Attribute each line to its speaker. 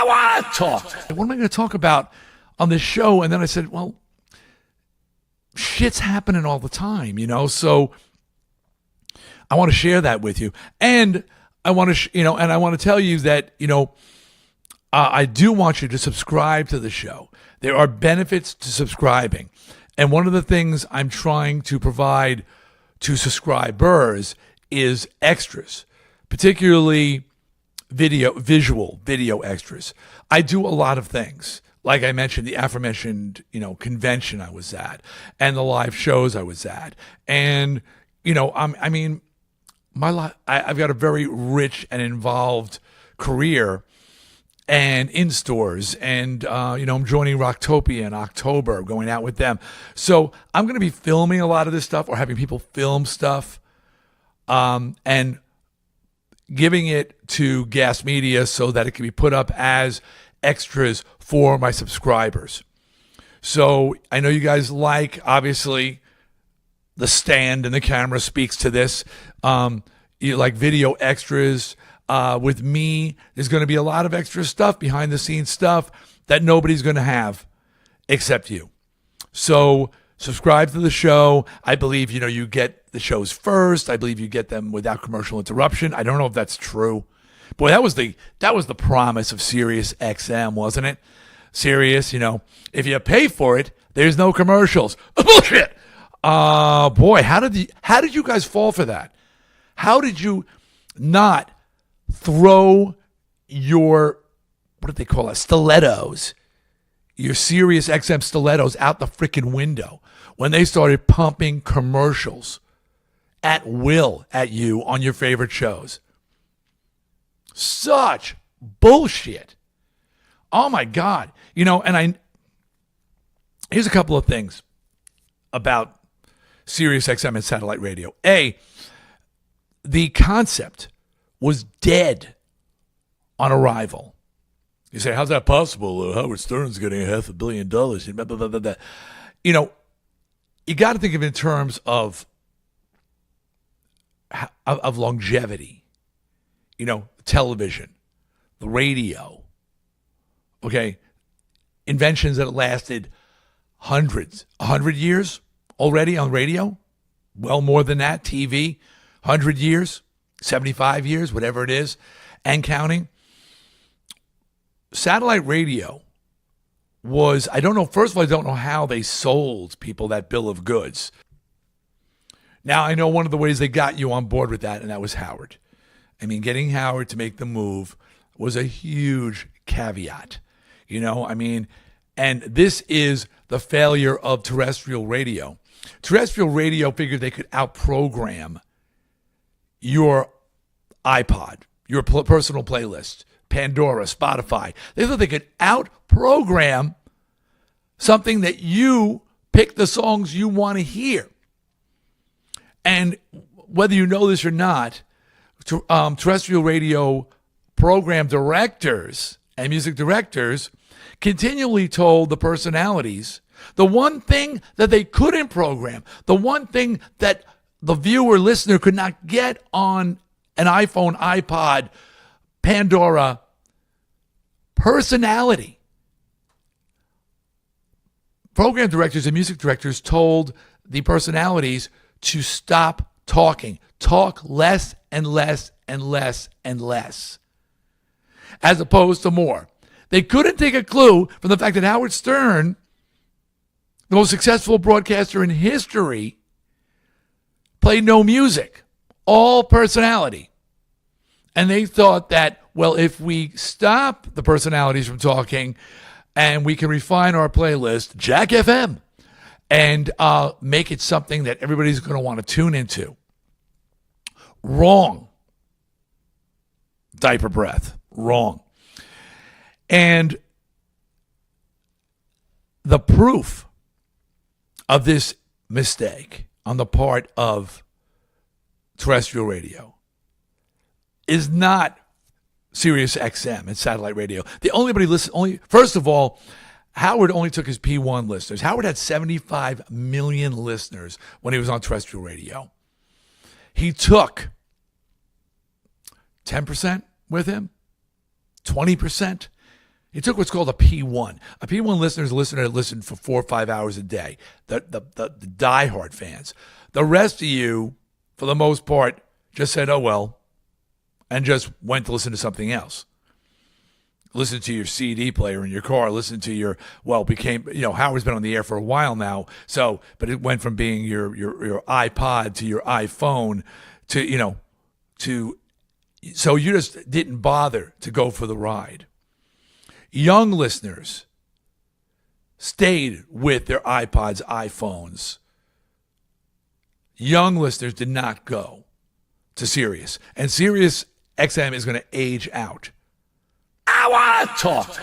Speaker 1: I want to talk. What am I going to talk about on this show? And then I said, well, shit's happening all the time, so I want to share that with you. And I want to, and I want to tell you that, I do want you to subscribe to the show. There are benefits to subscribing. And one of the things I'm trying to provide to subscribers is extras, particularly visual video extras. I do a lot of things. Like I mentioned, the aforementioned, convention I was at and the live shows I was at. And, my life, I've got a very rich and involved career and in stores. And, I'm joining Rocktopia in October, going out with them. So I'm going to be filming a lot of this stuff or having people film stuff and giving it to Gas Media so that it can be put up as extras for my subscribers. So I know you guys obviously, the stand and the camera speaks to this. You like video extras. With me, there's going to be a lot of extra stuff, behind the scenes stuff that nobody's going to have except you. So subscribe to the show. I believe, you get the shows first. I believe you get them without commercial interruption. I don't know if that's true. Boy, that was the promise of Sirius XM, wasn't it? Sirius, if you pay for it, there's no commercials. Bullshit. Boy, how did you guys fall for that? How did you not throw your, what do they call it, stilettos, your Sirius XM stilettos out the freaking window when they started pumping commercials at will at you on your favorite shows? Such bullshit. Oh my God. Here's a couple of things about Sirius XM and satellite radio. A, the concept was dead on arrival. You say, how's that possible? Howard Stern's getting $500 million. Blah, blah, blah, blah, blah. You got to think of it in terms of longevity. Television, the radio, okay? Inventions that lasted 100 years already on radio. Well, more than that, TV, 100 years, 75 years, whatever it is, and counting. Satellite radio was, I don't know, first of all, I don't know how they sold people that bill of goods. Now, I know one of the ways they got you on board with that, and that was Howard. Getting Howard to make the move was a huge caveat, and this is the failure of terrestrial radio. Terrestrial radio figured they could outprogram your iPod, your personal playlist, Pandora, Spotify. They thought they could outprogram something that you pick the songs you want to hear. And whether you know this or not, terrestrial radio program directors and music directors continually told the personalities the one thing that they couldn't program, the one thing that the viewer listener could not get on an iPhone, iPod, Pandora, personality. Program directors and music directors told the personalities to stop talking. Talk less and less and less and less, as opposed to more. They couldn't take a clue from the fact that Howard Stern, the most successful broadcaster in history, played no music, all personality. And they thought that, well, if we stop the personalities from talking and we can refine our playlist, Jack FM, and make it something that everybody's going to want to tune into. Wrong. Diaper breath. Wrong. And the proof of this mistake on the part of terrestrial radio is not Sirius XM and satellite radio. First of all, Howard only took his P1 listeners. Howard had 75 million listeners when he was on terrestrial radio. He took 10% with him, 20%, You took what's called a P1. A P1 listener is a listener that listened for 4 or 5 hours a day, the diehard fans. The rest of you, for the most part, just said, oh, well, and just went to listen to something else. Listen to your CD player in your car, listen to your, Howard's been on the air for a while now, but it went from being your iPod to your iPhone so you just didn't bother to go for the ride. Young listeners stayed with their iPods, iPhones. Young listeners did not go to Sirius. And Sirius XM is going to age out. I want to talk.